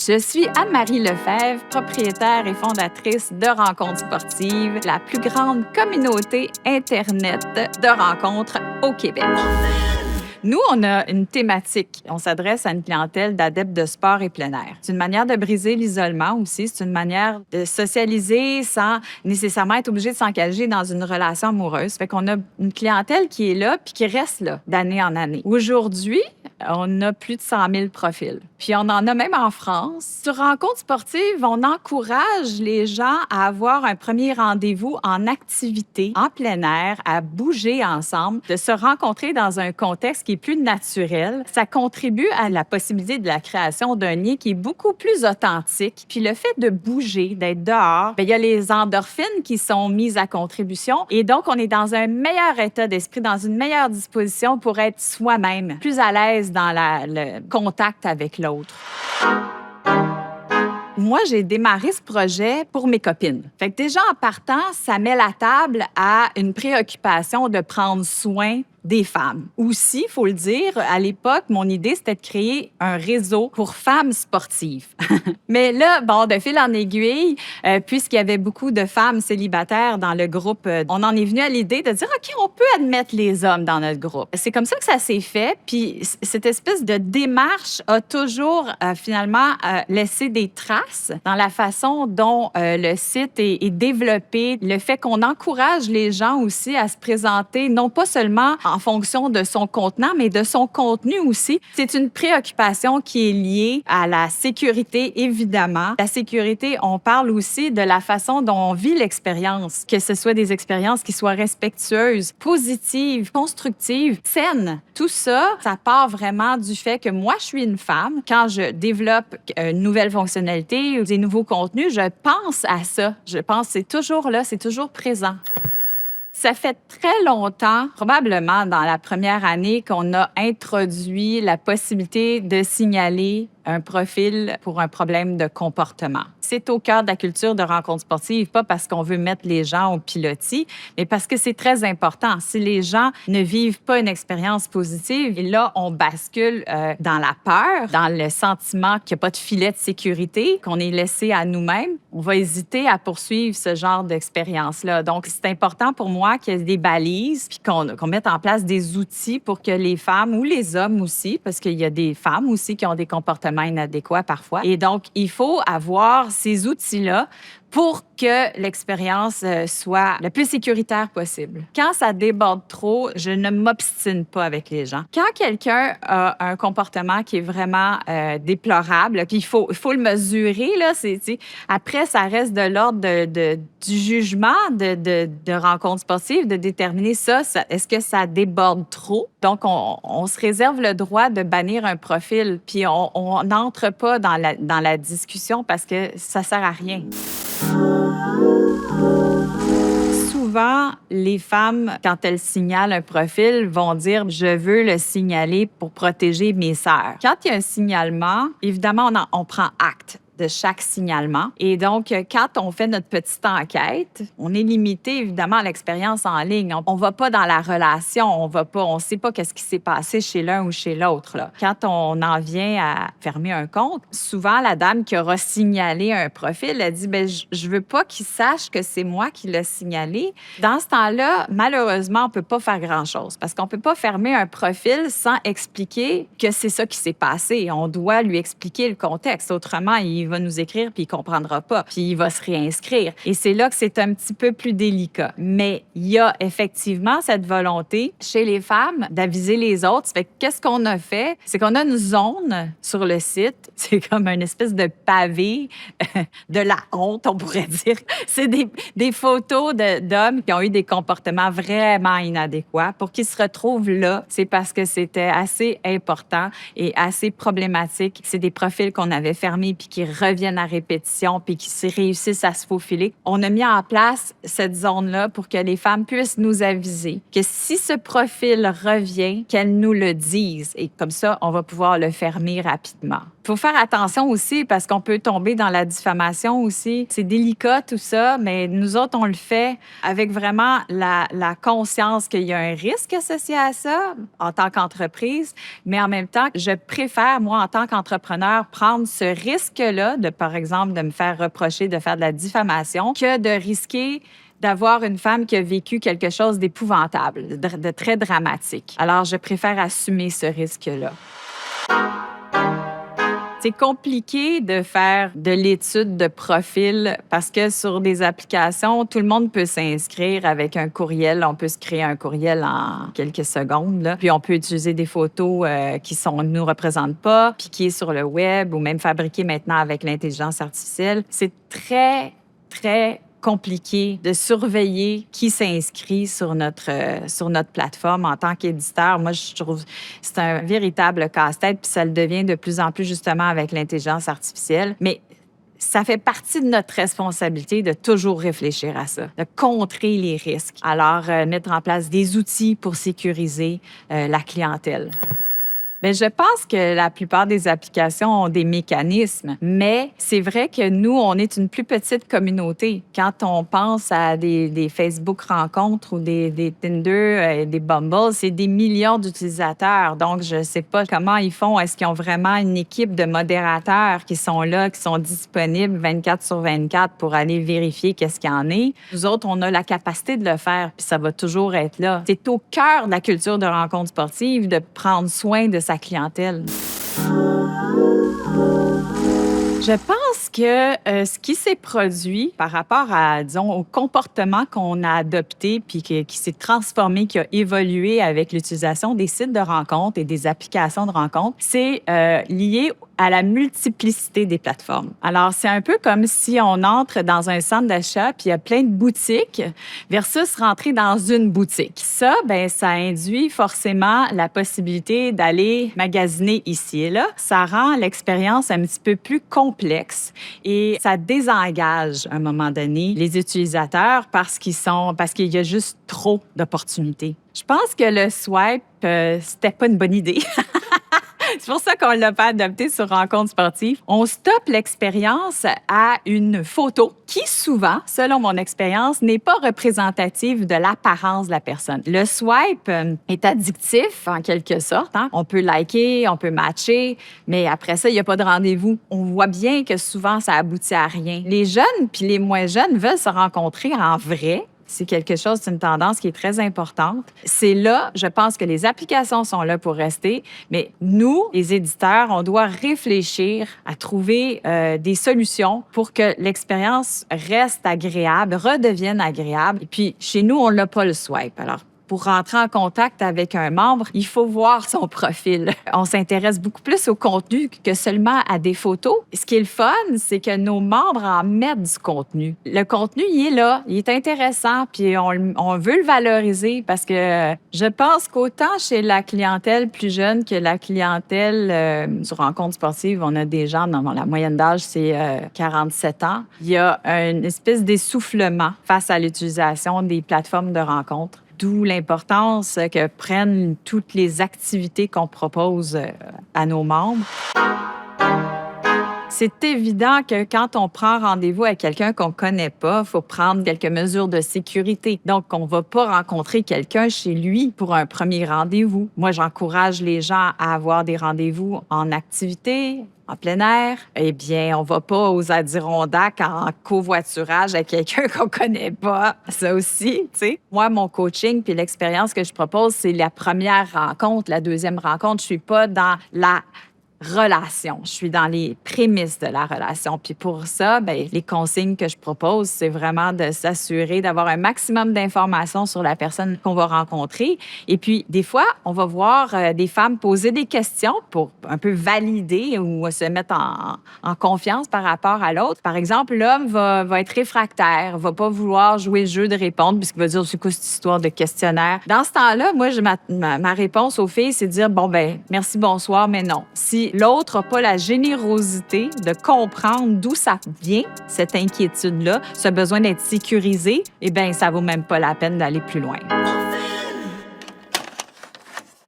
Je suis Anne-Marie Lefebvre, propriétaire et fondatrice de Rencontres sportives, la plus grande communauté Internet de rencontres au Québec. Nous, on a une thématique. On s'adresse à une clientèle d'adeptes de sport et plein air. C'est une manière de briser l'isolement aussi. C'est une manière de socialiser sans nécessairement être obligé de s'engager dans une relation amoureuse. Fait qu'on a une clientèle qui est là puis qui reste là d'année en année. Aujourd'hui, on a plus de 100 000 profils. Puis on en a même en France. Sur Rencontres sportives, on encourage les gens à avoir un premier rendez-vous en activité, en plein air, à bouger ensemble, de se rencontrer dans un contexte qui est plus naturel. Ça contribue à la possibilité de la création d'un lien qui est beaucoup plus authentique. Puis le fait de bouger, d'être dehors, bien, il y a les endorphines qui sont mises à contribution. Et donc, on est dans un meilleur état d'esprit, dans une meilleure disposition pour être soi-même, plus à l'aise dans le contact avec l'autre. Moi, j'ai démarré ce projet pour mes copines. Fait que déjà, en partant, ça met la table à une préoccupation de prendre soin des femmes. Aussi, il faut le dire, à l'époque, mon idée, c'était de créer un réseau pour femmes sportives. Mais là, bon, de fil en aiguille, puisqu'il y avait beaucoup de femmes célibataires dans le groupe, on en est venu à l'idée de dire, OK, on peut admettre les hommes dans notre groupe. C'est comme ça que ça s'est fait. Puis cette espèce de démarche a toujours, finalement, laissé des traces dans la façon dont le site est développé, le fait qu'on encourage les gens aussi à se présenter, non pas seulement en fonction de son contenant, mais de son contenu aussi. C'est une préoccupation qui est liée à la sécurité, évidemment. La sécurité, on parle aussi de la façon dont on vit l'expérience, que ce soit des expériences qui soient respectueuses, positives, constructives, saines. Tout ça, ça part vraiment du fait que moi, je suis une femme. Quand je développe une nouvelle fonctionnalité ou des nouveaux contenus, je pense à ça. Je pense que c'est toujours là, c'est toujours présent. Ça fait très longtemps, probablement dans la première année, qu'on a introduit la possibilité de signaler un profil pour un problème de comportement. C'est au cœur de la culture de rencontres sportives, pas parce qu'on veut mettre les gens au pilotis, mais parce que c'est très important. Si les gens ne vivent pas une expérience positive, et là, on bascule dans la peur, dans le sentiment qu'il n'y a pas de filet de sécurité, qu'on est laissé à nous-mêmes, on va hésiter à poursuivre ce genre d'expérience-là. Donc, c'est important pour moi qu'il y ait des balises, puis qu'on mette en place des outils pour que les femmes ou les hommes aussi, parce qu'il y a des femmes aussi qui ont des comportements inadéquats parfois. Et donc, il faut avoir ces outils-là pour que l'expérience soit le plus sécuritaire possible. Quand ça déborde trop, je ne m'obstine pas avec les gens. Quand quelqu'un a un comportement qui est vraiment déplorable, puis il faut le mesurer, là, après, ça reste de l'ordre du jugement de rencontres sportives, de déterminer ça, est-ce que ça déborde trop? Donc, on se réserve le droit de bannir un profil, puis on n'entre pas dans la discussion parce que ça sert à rien. Souvent, les femmes, quand elles signalent un profil, vont dire « je veux le signaler pour protéger mes sœurs ». Quand il y a un signalement, évidemment, on prend acte de chaque signalement. Et donc, quand on fait notre petite enquête, on est limité, évidemment, à l'expérience en ligne. On ne va pas dans la relation, on sait pas qu'est-ce qui s'est passé chez l'un ou chez l'autre, là. Quand on en vient à fermer un compte, souvent, la dame qui aura signalé un profil, elle dit, bien, je veux pas qu'il sache que c'est moi qui l'ai signalé. Dans ce temps-là, malheureusement, on peut pas faire grand-chose parce qu'on peut pas fermer un profil sans expliquer que c'est ça qui s'est passé. On doit lui expliquer le contexte. Autrement, il va nous écrire puis il comprendra pas, puis il va se réinscrire. Et c'est là que c'est un petit peu plus délicat. Mais il y a effectivement cette volonté chez les femmes d'aviser les autres. Fait que qu'est-ce qu'on a fait? C'est qu'on a une zone sur le site. C'est comme une espèce de pavé de la honte, on pourrait dire. C'est des photos d'hommes qui ont eu des comportements vraiment inadéquats. Pour qu'ils se retrouvent là, c'est parce que c'était assez important et assez problématique. C'est des profils qu'on avait fermés puis qui reviennent à répétition puis qui réussissent à se faufiler. On a mis en place cette zone-là pour que les femmes puissent nous aviser que si ce profil revient, qu'elles nous le disent. Et comme ça, on va pouvoir le fermer rapidement. faut faire attention aussi parce qu'on peut tomber dans la diffamation aussi. C'est délicat tout ça, mais nous autres, on le fait avec vraiment la conscience qu'il y a un risque associé à ça en tant qu'entreprise, mais en même temps, je préfère, moi, en tant qu'entrepreneur, prendre ce risque-là de, par exemple, de me faire reprocher de faire de la diffamation que de risquer d'avoir une femme qui a vécu quelque chose d'épouvantable, de très dramatique. Alors, je préfère assumer ce risque-là. C'est compliqué de faire de l'étude de profil parce que sur des applications, tout le monde peut s'inscrire avec un courriel. On peut se créer un courriel en quelques secondes, là. Puis on peut utiliser des photos qui ne nous représentent pas, piquées sur le web ou même fabriquées maintenant avec l'intelligence artificielle. C'est très, très compliqué de surveiller qui s'inscrit sur notre plateforme en tant qu'éditeur. Moi, je trouve que c'est un véritable casse-tête, puis ça le devient de plus en plus justement avec l'intelligence artificielle. Mais ça fait partie de notre responsabilité de toujours réfléchir à ça, de contrer les risques. Alors, mettre en place des outils pour sécuriser la clientèle. Bien, je pense que la plupart des applications ont des mécanismes, mais c'est vrai que nous, on est une plus petite communauté. Quand on pense à des Facebook rencontres ou des Tinder, des Bumble, c'est des millions d'utilisateurs. Donc, je ne sais pas comment ils font. Est-ce qu'ils ont vraiment une équipe de modérateurs qui sont là, qui sont disponibles 24/24 pour aller vérifier qu'est-ce qu'il y en est? Nous autres, on a la capacité de le faire, puis ça va toujours être là. C'est au cœur de la culture de rencontre sportive de prendre soin de sa clientèle. Je pense que ce qui s'est produit par rapport à, disons, au comportement qu'on a adopté puis qui s'est transformé, qui a évolué avec l'utilisation des sites de rencontres et des applications de rencontres, c'est lié à la multiplicité des plateformes. Alors, c'est un peu comme si on entre dans un centre d'achat puis il y a plein de boutiques versus rentrer dans une boutique. Ça, bien, ça induit forcément la possibilité d'aller magasiner ici et là. Ça rend l'expérience un petit peu plus complexe et ça désengage à un moment donné les utilisateurs parce qu'il y a juste trop d'opportunités. Je pense que le swipe, c'était pas une bonne idée. C'est pour ça qu'on l'a pas adopté sur Rencontre sportive. On stoppe l'expérience à une photo qui, souvent, selon mon expérience, n'est pas représentative de l'apparence de la personne. Le swipe est addictif, en quelque sorte, hein? On peut liker, on peut matcher, mais après ça, il n'y a pas de rendez-vous. On voit bien que souvent, ça aboutit à rien. Les jeunes puis les moins jeunes veulent se rencontrer en vrai. C'est quelque chose, c'est une tendance qui est très importante. C'est là, je pense que les applications sont là pour rester, mais nous, les éditeurs, on doit réfléchir à trouver des solutions pour que l'expérience reste agréable, redevienne agréable. Et puis, chez nous, on n'a pas le swipe. Alors, pour rentrer en contact avec un membre, il faut voir son profil. On s'intéresse beaucoup plus au contenu que seulement à des photos. Ce qui est le fun, c'est que nos membres en mettent du contenu. Le contenu, il est là, il est intéressant, puis on veut le valoriser parce que je pense qu'autant chez la clientèle plus jeune que la clientèle sur Rencontre sportive, on a des gens, la moyenne d'âge, c'est 47 ans. Il y a une espèce d'essoufflement face à l'utilisation des plateformes de rencontres. D'où l'importance que prennent toutes les activités qu'on propose à nos membres. C'est évident que quand on prend rendez-vous avec quelqu'un qu'on ne connaît pas, il faut prendre quelques mesures de sécurité. Donc, on ne va pas rencontrer quelqu'un chez lui pour un premier rendez-vous. Moi, j'encourage les gens à avoir des rendez-vous en activité, en plein air. Eh bien, on ne va pas aux Adirondacks en covoiturage avec quelqu'un qu'on ne connaît pas. Ça aussi, tu sais. Moi, mon coaching puis l'expérience que je propose, c'est la première rencontre, la deuxième rencontre. Je ne suis pas dans la relation. Je suis dans les prémices de la relation. Puis pour ça, bien, les consignes que je propose, c'est vraiment de s'assurer d'avoir un maximum d'informations sur la personne qu'on va rencontrer. Et puis, des fois, on va voir des femmes poser des questions pour un peu valider ou se mettre en confiance par rapport à l'autre. Par exemple, l'homme va être réfractaire, va pas vouloir jouer le jeu de répondre, puisqu'il va dire, c'est quoi cette histoire de questionnaire? Dans ce temps-là, moi, ma réponse aux filles, c'est de dire, bon, ben merci, bonsoir, mais non. Si l'autre n'a pas la générosité de comprendre d'où ça vient, cette inquiétude-là, ce besoin d'être sécurisé, eh bien, ça vaut même pas la peine d'aller plus loin.